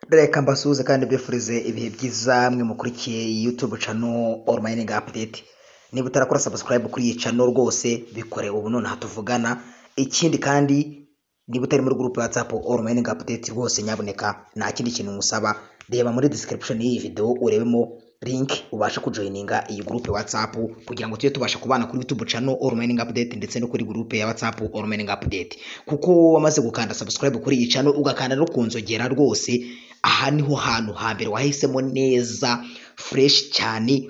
Reka mbasuhuze kandi mbifurize ibihe byiza mwe mukurikiye YouTube channel ALL-MINIG-UPDATE. Niba utarakora subscribe kuri iyi channel rwose bikore ubu none hatuvugana. Ikindi kandi niba utari muri group ya WhatsApp ALL-MINIG-UPDATE rwose nyaboneka nta kindi kintu ngusaba, reba muri description y'iyi video urebemo link ubasha kujoininga iyi group ya WhatsApp kugira ngo tujye tubasha kubana kuri YouTube channel ALL-MINIG-UPDATE ndetse no kuri group ya WhatsApp ALL-MINIG-UPDATE. Kuko wamaze gukanda subscribe kuri iyi channel ugakanda no kunzogera rwose, aha niho hantu hambere wahisemo neza fresh cyane.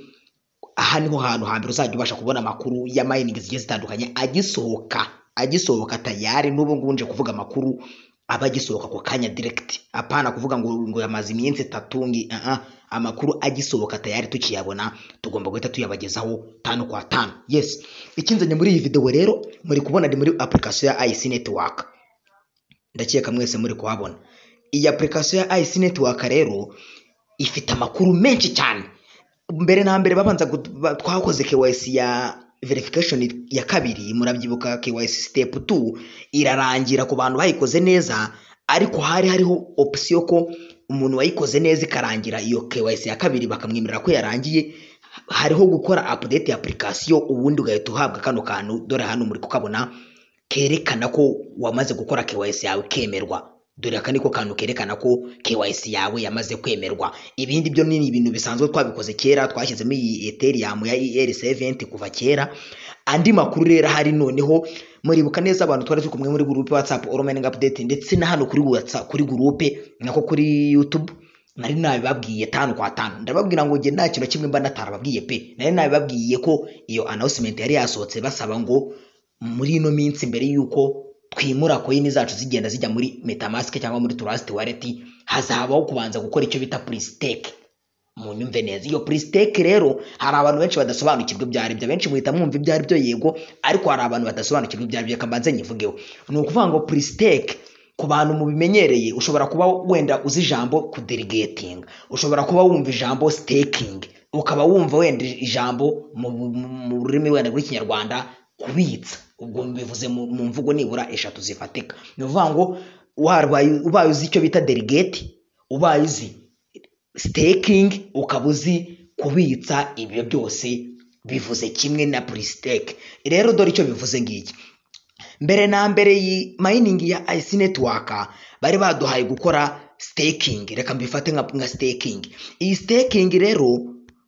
Aha niho hantu hambere uzajya ubasha kubona amakuru ya mining zigiye zitandukanye agisohoka tayari. N'ubu ngubu nje kuvuga amakuru abagisohoka ku kanya direct, apana kuvuga ngo yamaze iminsi 3 amakuru agisohoka tayari tukiyabona tugomba guhita tuyabagezaho 5 kwa 5. Yes, ikinzanye muri iyi video rero muri kubona ndi muri application ya IC network, ndakeka mwese muri kuhabona. Iyi application ya IC network rero ifite amakuru menshi cyane. Mbere na mbere babanza twakoze KYC ya verification ya kabiri, murabyibuka KYC step 2 irarangira ku bantu bayikoze neza, ariko hariho option ko umuntu wayikoze neza ikarangira iyo KYC ya kabiri bakamwemerera ko yarangiye, hariho gukora update ya application ubundi ugahita uhabwa kano kantu dore hano muri kukabona kerekana ko wamaze gukora KYC yawe kemerwa. Dore aka niko kantu kerekana ko KYC yawe yamaze kwemerwa. Ibindi byo ni ibintu bisanzwe twabikoze kera, twashyizemo iyi Ethereum ya ERC70 kuva kera. Andi makuru rero hari noneho muribuka neza abantu twari tukumwe muri group WhatsApp ALL-MINIG-UPDATE ndetse na hano kuri WhatsApp kuri group nako kuri YouTube nari nabibabwiye 5 kwa 5. Ndababwira ngo nge nta kintu kimwe mba natarababwiye pe. Nari nabibabwiye ko iyo announcement yari yasohotse basaba ngo muri ino minsi mbere yuko twimura coin zacu zigenda zijya muri MetaMask cyangwa muri Trust Wallet hazabaho kubanza gukora icyo bita pre-stake. Mu nyumve neza iyo pre-stake rero hari abantu benshi badasobanukirwa byari byo, benshi muhita mwumva byari byo yego, ariko hari abantu badasobanukirwa byari byo. Kambanze nyivugeho. Ni ukuvuga ngo pre-stake ku bantu mubimenyereye ushobora kuba wenda uzi ijambo ku delegating, ushobora kuba wumva ijambo staking, ukaba wumva wenda ijambo mu rurimi wenda rw'ikinyarwanda kubitsa. Ubwo bivuze mu mvugo nibura 3 zifatika. Ni ukuvuga ngo ubaye uzi icyo bita delegate, ubaye uzi staking, ukaba uzi kubitsa, ibyo byose bivuze kimwe na pre-stake. Rero dore icyo bivuze ngiki. Mbere na mbere iyi mining ya IC network bari baduhaye gukora staking, reka mbifate nka staking. Iyi staking rero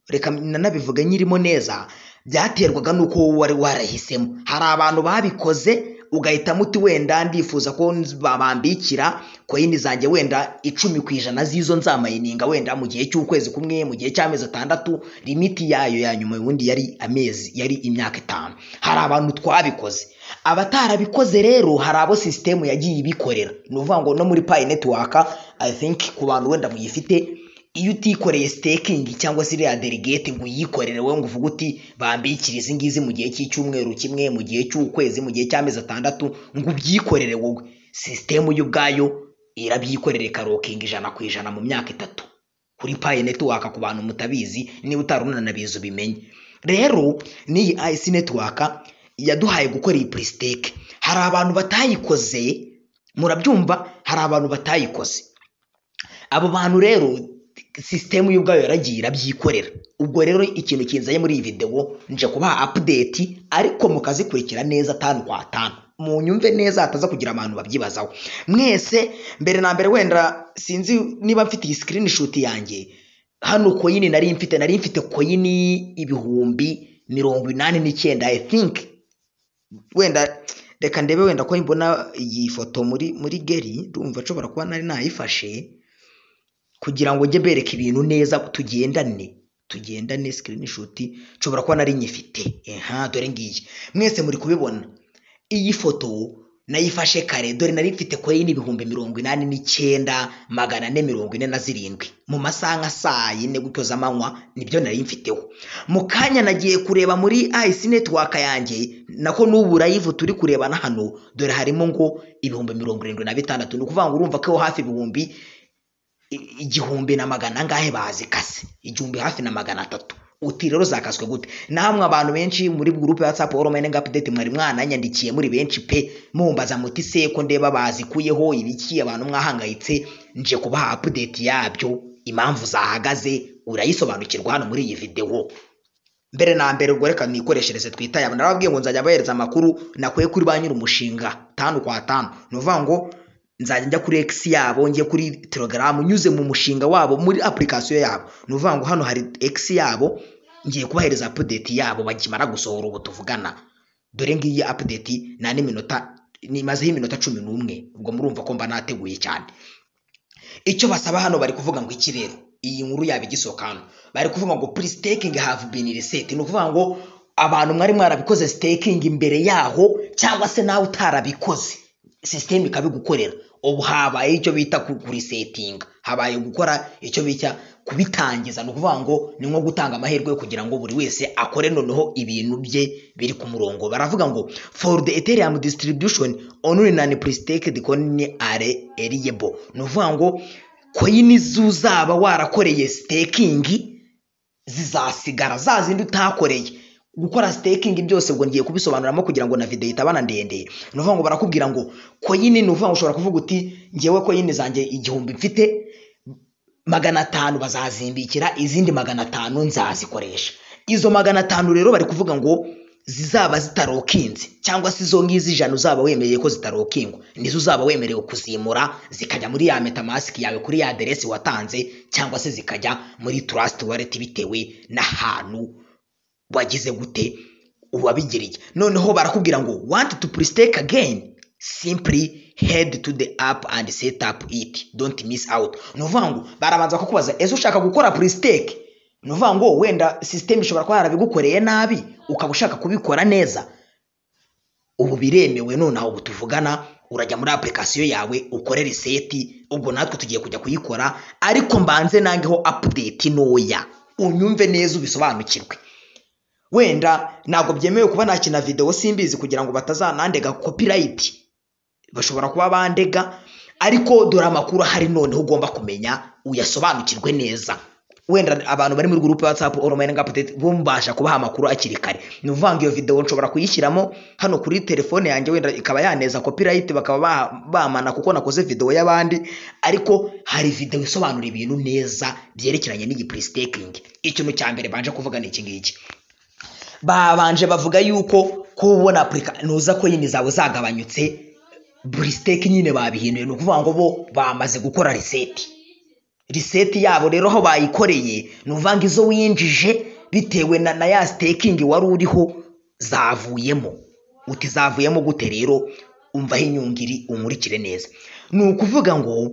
reka nanabivuga nyirimo neza, byaterwaga nuko wari warahisemo. Hari abantu babikoze ugahita muti wenda ndifuza ko babambikira coin zanjye wenda 10% zizo nzamayininga wenda mu gihe cy'ukwezi kumwe, mu gihe cy'amezi 6, limit yayo ya nyuma ubundi yari imyaka 5. Hari abantu twabikoze. Abatarabikoze rero hari abo system yagiye ibikorera. Ni uvuga ngo no muri Pi network I think ku bantu wenda muyifite, iyo utikoreye staking cyangwa se ya delegate ngo uyikorere wowe ngo uvuga uti bambikira izi ngizi mu gihe cy'icyumweru kimwe, mu gihe cy'ukwezi, mu gihe cy'amezi 6 ngo ubyikorere wowe, system y'ubwayo irabyikorera ikarokinga 100% mu myaka 3 kuri Pi network. Ku bantu mutabizi, niba utarunanabizo bimenye. Rero ni IC network yaduhaye gukora iyi pre-stake. Hari abantu batayikoze, murabyumva, hari abantu batayikoze. Abo bantu rero system y'ubwayo yaragiye irabyikorera. Ubwo rero ikintu kinzaye muri iyi video nje kubaha update, ariko mukazikurikira neza 5 kwa 5. Mu nyumve neza hataza kugira abantu babyibazaho. Mwese mbere na mbere wenda sinzi niba mfite iyi screenshot yanjye hano coin nari mfite coin 89,000 I think. Wenda reka ndebe wenda ko mbona iyi foto muri geri, ndumva nshobora kuba nari nayifashe kugira ngo nge bereke ibintu neza, tugendane screenshot nshobora kuba nari nyifite. Dore ngiyi mwese muri kubibona. Iyi foto nayifashe kare, dore nari mfite coin 89,447 mu masaha saa 4 gutyo z'amanywa, nibyo nari mfiteho. Mu kanya nagiye kureba muri IC network yanjye, nako n'ubu live turi kurebana hano, dore harimo ngo 76,000. Ni ukuvuga ngo urumva ko hafi 1,000 na magana angahe bazikase, 1,000 hafi na magana 3. uti rero zakaswe gute? Namwe abantu benshi muri groupe ya WhatsApp ALL-MINIG-UPDATE mwari mwananyandikiye muri benshi pe mumbaza muti se ko ndeba bazikuyeho ibiki abantu mwahangayitse, nje kubaha update yabyo, impamvu zahagaze urayisobanukirwa hano muri iyi video. Mbere na mbere ubwo reka nikoreshereze twitaye aba narababwiye ngo nzajya bahereza amakuru nakuye kuri ba nyiri umushinga 5 kwa 5. Nuvuga ngo nzajya njya kuri X yabo, ngiye kuri Telegram, nyuze mu mushinga wabo muri application yabo. Nuvuga ngo hano hari X yabo, ngiye kubahereza update yabo bagimara gusohora ubu tuvugana. Dore ngiyi update na n'iminota nimazeho iminota 11, ubwo murumva ko mba nateguye cyane. Icyo basaba hano bari kuvuga ngo iki rero, iyi nkuru yabigisoka hano bari kuvuga ngo please staking have been reset. Ni ukuvuga ngo abantu mwari mwarabikoze staking imbere yaho, cyangwa se nawe utarabikoze system ikabigukorera, ubu habaye icyo bita kuri setting, habaye gukora icyo bita kubitangiza. No kuvuga ngo ni nko gutanga amahirwe kugira ngo buri wese akore noneho ibintu bye biri ku murongo. Baravuga ngo for the Ethereum distribution only and pre-staked coin are eligible. No kuvuga ngo coin zuzaba warakoreye staking zizasigara, zazindi utakoreye. Gukora staking byose ngo ngiye kubisobanuramo kugira ngo na video itabana ndende. Nuvuga ngo barakubwira ngo coin, nuvuga ngo ushobora kuvuga uti ngiyewe coin zanjye 1000 mfite 500 bazazimbikira, izindi 500 nzazikoresha. Izo 500 rero bari kuvuga ngo zizaba zitarokinze, cyangwa se izo ngizi ijana uzaba wemereye ko zitarokingwa nizo uzaba wemerewe kuzimura zikajya muri ya metamask yawe kuri ya address watanze, cyangwa se zikajya muri trust wallet bitewe n'ahantu wagize gute uwabigiriye. Noneho barakubwira ngo want to pre-stake again, simply head to the app and set up it, don't miss out. Nuvuga ngo barabanza kukubaza ese ushaka gukora pre-stake? Nuvuga ngo wenda system ishobora kuba yarabigukoreye nabi ukaba ushaka kubikora neza, ubu biremewe. Noneho ubu tuvugana urajya muri application yawe ukore reset, ubwo natwe tugiye kujya kuyikora, ariko mbanze nangeho update noya unyumve neza ubisobanukirwe. Wenda ntabwo byemewe kuba nakina video simbizi kugira ngo batazanandega copyright, bashobora kuba bandega, ariko dore amakuru hari noneho ugomba kumenya uyasobanukirwe neza. Wenda abantu bari muri groupe ya WhatsApp ALL-MINIG-UPDATE bumbasha kubaha amakuru akiri kare. Nuvanga iyo video nshobora kuyishyiramo hano kuri telefone yanjye, wenda ikaba yaneza copyright bakaba bamana kuko nakoze video y'abandi, ariko hari video isobanura ibintu neza byerekeranye n'igi pre-staking. Ikintu cya mbere banje kuvuga ni iki ngiki, babanje bavuga yuko kubona nuza ko yini zawe zagabanyutse, pre-stake nyine babihinduye. No kuvuga ngo bo bamaze gukora reset yabo rero aho bayikoreye. Nuvanga izo winjije bitewe na ya staking wari uriho zavuyemo. Uti zavuyemo gute rero? Umva inyungiri umurikire neza. Nukuvuga ngo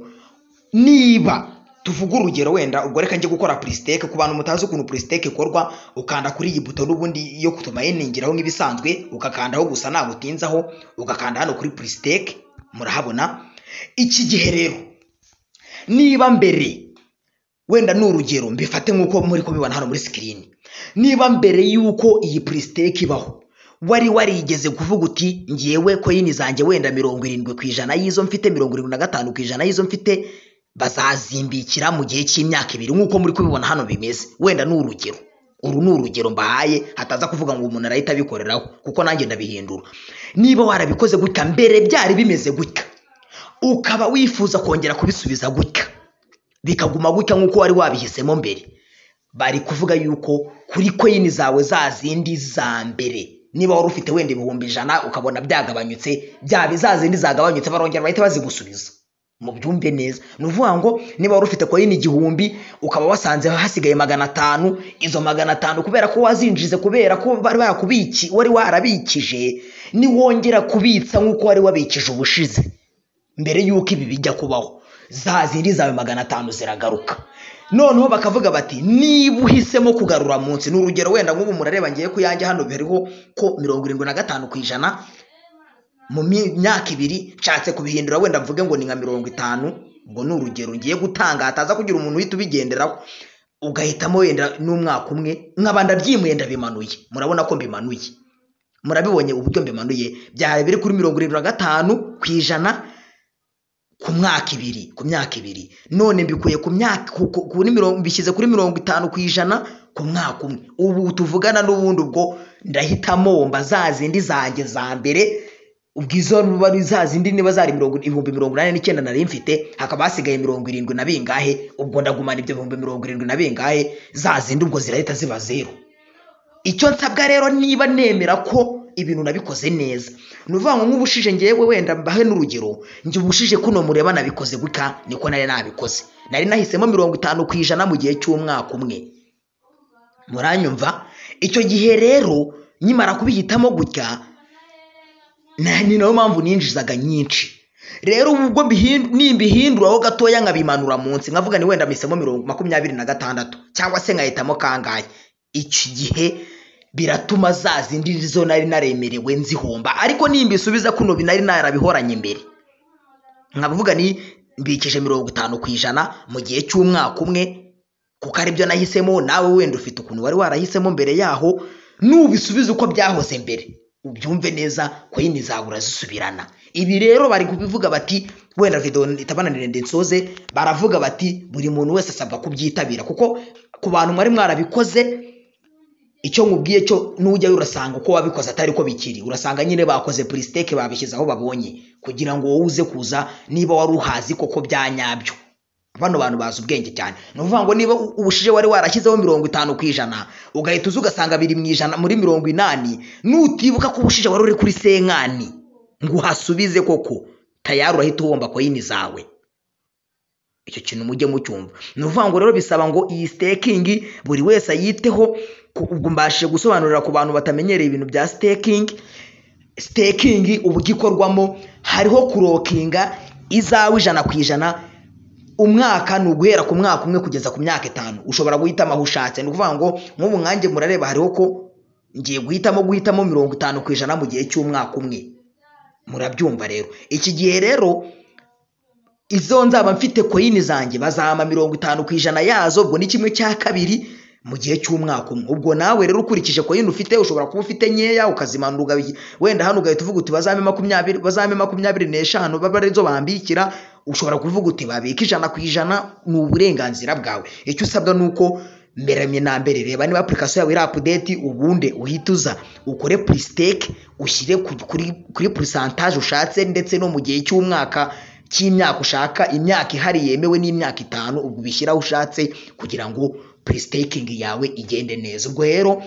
niba tuvuga urugero, wenda ubwo reka nje gukora pre-stake ku bantu mutazi ukuntu pre-stake ikorwa, ukanda kuri iyi buto n'ubundi yo kutuma yeningiraho nk'ibisanzwe, ugakandaho gusa nabutinzaho, ugakanda hano kuri pre-stake, murahabona. Iki gihe rero niba mbere, wenda n'urugero mbifate nkuko muri kubibona hano muri screen, niba mbere yuko iyi pre-stake ibaho wari warigeze kuvuga uti ngiyewe coin zanjye wenda 70% y'izo mfite, 75% y'izo mfite bazazimbikira mu gihe cy'imyaka 2 nkuko muri kubibona hano bimeze. Wenda n'urugero, uru n'urugero mbahaye, hataza kuvuga ngo umuntu arahita abikoreraho kuko nanjye ndabihindura. Niba warabikoze gutya mbere byari bimeze gutya, ukaba wifuza kongera kubisubiza gutya bikaguma gutya nkuko wari wabihisemo mbere, bari kuvuga yuko kuri coin zawe zazindi za mbere, niba wari ufite wenda 100,000 ukabona byagabanyutse, bya bizazindi zagabanyutse barongera bahita bazigusubiza. Mu byumve neza. Nuvuga ngo niba wari ufite coin 1000 ukaba wasanze hasigaye 500, izo 500 kubera ko wazinjize, kubera ko bari bakubiki wari warabikije, ni wongera kubitsa nkuko wari wabikije ubushize mbere yuko ibi bijya kubaho, zazindi zawe 500 ziragaruka. Noneho bakavuga bati niba uhisemo kugarura munsi, n'urugero wenda nk'ubu murareba ngiye kuyanjye hano biriho ko 75% mu myaka 2 nshatse kubihindura, wenda mvuge ngo ni nka 50, ubwo n'urugero ngiye gutanga, hataza kugira umuntu uhita ubigenderaho ugahitamo wenda n'umwaka umwe nk'abanda byimuye ndabimanuye. Murabona ko mbimanuye, murabibonye uburyo mbimanuye, byari biri kuri 75% ku myaka ibiri none mbikuye ku myaka kuri bishyize kuri 50% ku mwaka umwe. Ubu tuvugana n'ubundi ubwo ndahitamo mba zazindi zanjye za mbere, ubwizo bari zazindi niba zari 89 nari mfite, hakaba hasigaye 70 na bingahe, ubwo ndagumana ibyo 70 na bingahe, zazindi ubwo zirahita ziba zero. Icyo nsabwa rero niba nemera ko ibintu nabikoze neza, nuvuga ngo nk'ubushije ngewe wenda mbahe n'urugero, nje ubushije kuno mureba nabikoze guka niko nari nabikoze, nari nahisemo 50% mu gihe cy'umwaka umwe. Muranyumva? Icyo gihe rero nyimara kubihitamo gutya ni nayo mpamvu ninjizaga nyinshi. Rero ubwo nimbihinduraho gatoya nkabimanura munsi, nkavuga ni wenda misemo 26 cyangwa se nkahitamo kangaye, iki gihe biratuma zazindi zo nari naremerewe nzihomba. Ariko nimbisubiza kuno binari narabihoranye mbere, nkavuga ni mbikije 50% mu gihe cy'umwaka umwe, kuko ari byo nahisemo. Nawe wenda ufite ukuntu wari warahisemo mbere yaho, nubisubiza uko byahoze mbere, ubyumve neza ko yini zabura zisubirana. Ibi rero bari kubivuga bati, wenda video itabananire ndensoze, baravuga bati buri muntu wese asabwa kubyitabira, kuko ku bantu mwari mwarabikoze icyo nkubwiye cyo nujya urasanga uko wabikoze atari ko bikiri, urasanga nyine bakoze pristake babishyize aho babonye, kugira ngo wowe uze kuza niba wari uhazi koko byanyabyo. Bano bantu bazi ubwenge cyane. Nuvuga ngo niba ubushije wari warashyizeho 50% ugahita ugasanga biri mu ijana muri 80, nutibuka ko ubushije wari uri kuri senkani ngo hasubize koko, tayari urahita uhomba ko yini zawe. Icyo kintu mujye mucyumva. Nuvuga ngo rero bisaba ngo iyi staking buri wese ayiteho. Ubwo mbashije gusobanurira ku bantu batamenyereye ibintu bya staking ubugikorwamo, hariho kurokinga izawe 100%. Umwaka nuguhera ku mwaka umwe kugeza ku myaka 5, ushobora guhitamo aho ushatse. Nukuvuga ngo nk'ubu nkanjye murareba hariho ko ngiye guhitamo 50% mu gihe cy'umwaka umwe. Murabyumva rero. Iki gihe rero izo nzaba mfite coin zanjye bazama 50% yazo, ubwo ni 1/2 mu gihe cy'umwaka umwe. Ubwo nawe rero ukurikije coin ufite, ushobora kuba ufite nyeya ukazimanura wenda hano ugahita uvuga uti bazame 25 baba arizo bambikira, ushobora kuvuga uti babika 100%, ni uburenganzira bwawe. Icyo usabwa nuko mbere na mbere reba niba application yawe iri update, ubundi uhituza ukore pristake, ushyire kuri percentage ushatse, ndetse no mu gihe cy'umwaka cy'imyaka ushaka, imyaka ihari yemewe n'imyaka 5, ubwo bishyira ushatse kugira ngo prestaking yawe igende neza. Ubwo rero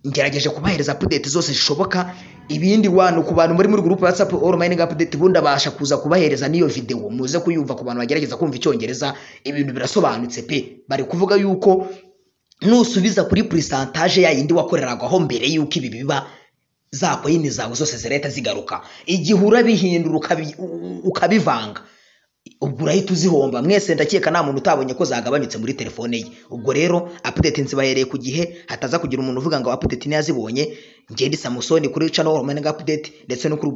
ngerageje kubahereza update zose zishoboka. Ibindi wano ku bantu muri group WhatsApp ALL-MINIG-UPDATE bunda basha kuza kubahereza niyo video muze kuyumva. Ku bantu bagerageza kumva icyongereza ibintu birasobanutse pe. Bari kuvuga yuko nusubiza kuri percentage ya yindi wakoreragaho mbere yuko ibi biba, za coin zawe zose zirahita zigaruka. Igihe urabihindura ukabivanga, ubwo urahita uzihomba. Mwese ndakeka nta muntu utabonye ko zagabanyutse muri telefone ye. Ubwo rero update nzibahereye ku gihe, hataza kugira umuntu uvuga ngo update ntiyazibonye. Ngende Samusoni kuri channel ALL-MINIG-UPDATE ndetse no kuri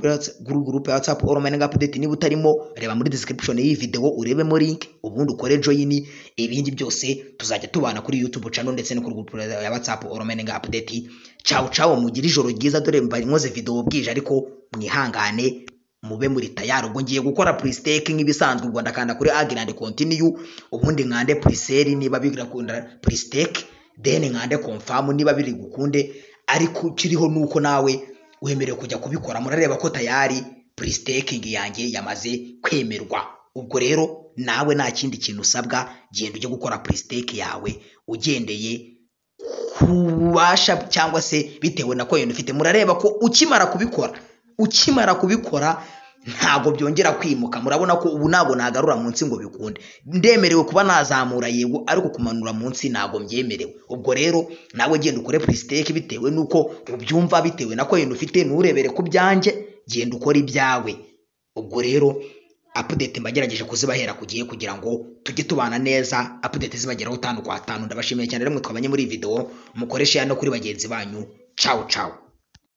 group ya WhatsApp ALL-MINIG-UPDATE. Niba utarimo reba muri description y'iyi video urebemo link, ubundi ukore join. Ibindi byose tuzajya tubana kuri YouTube channel ndetse no kuri group ya WhatsApp ALL-MINIG-UPDATE. Ciao mugire ijoro ryiza. Dore mbari nkoze video bwije, ariko mwihangane mube muri tayari. Ubwo ngiye gukora prestaking ibisanzwe, ubwo ndakanda kuri agree and continue, ubundi nkande presale niba bigakunda prestake, then nkande confirm niba biri gukunde. Ariko kiriho nuko nawe wemerewe kujya kubikora. Murareba ko tayari prestaking yanjye yamaze kwemerwa. Ubwo rero nawe nta kindi kintu usabwa, genda ujye gukora prestake yawe ugendeye kubasha cyangwa se bitewe na coin ufite. Murareba ko ukimara kubikora ntago byongera kwimuka. Murabona ko ubu ntago nagarura munsi ngo bikunde. Ndemerewe kuba nazamura yego, ariko kumanura munsi ntago mbyemerewe. Ubwo rero nawe genda ukore prestake bitewe nuko ubyumva, bitewe na coin ufite. Nurebere ku byanjye, genda ukora ibyawe. Ubwo rero update mbagerageje kuzibahera kugiye kugira ngo tujye tubana neza, update zibageraho 5 kwa 5. Ndabashimiye cyane rero mwe twabanye muri video, mukoreshe hano kuri bagenzi banyu. Ciao.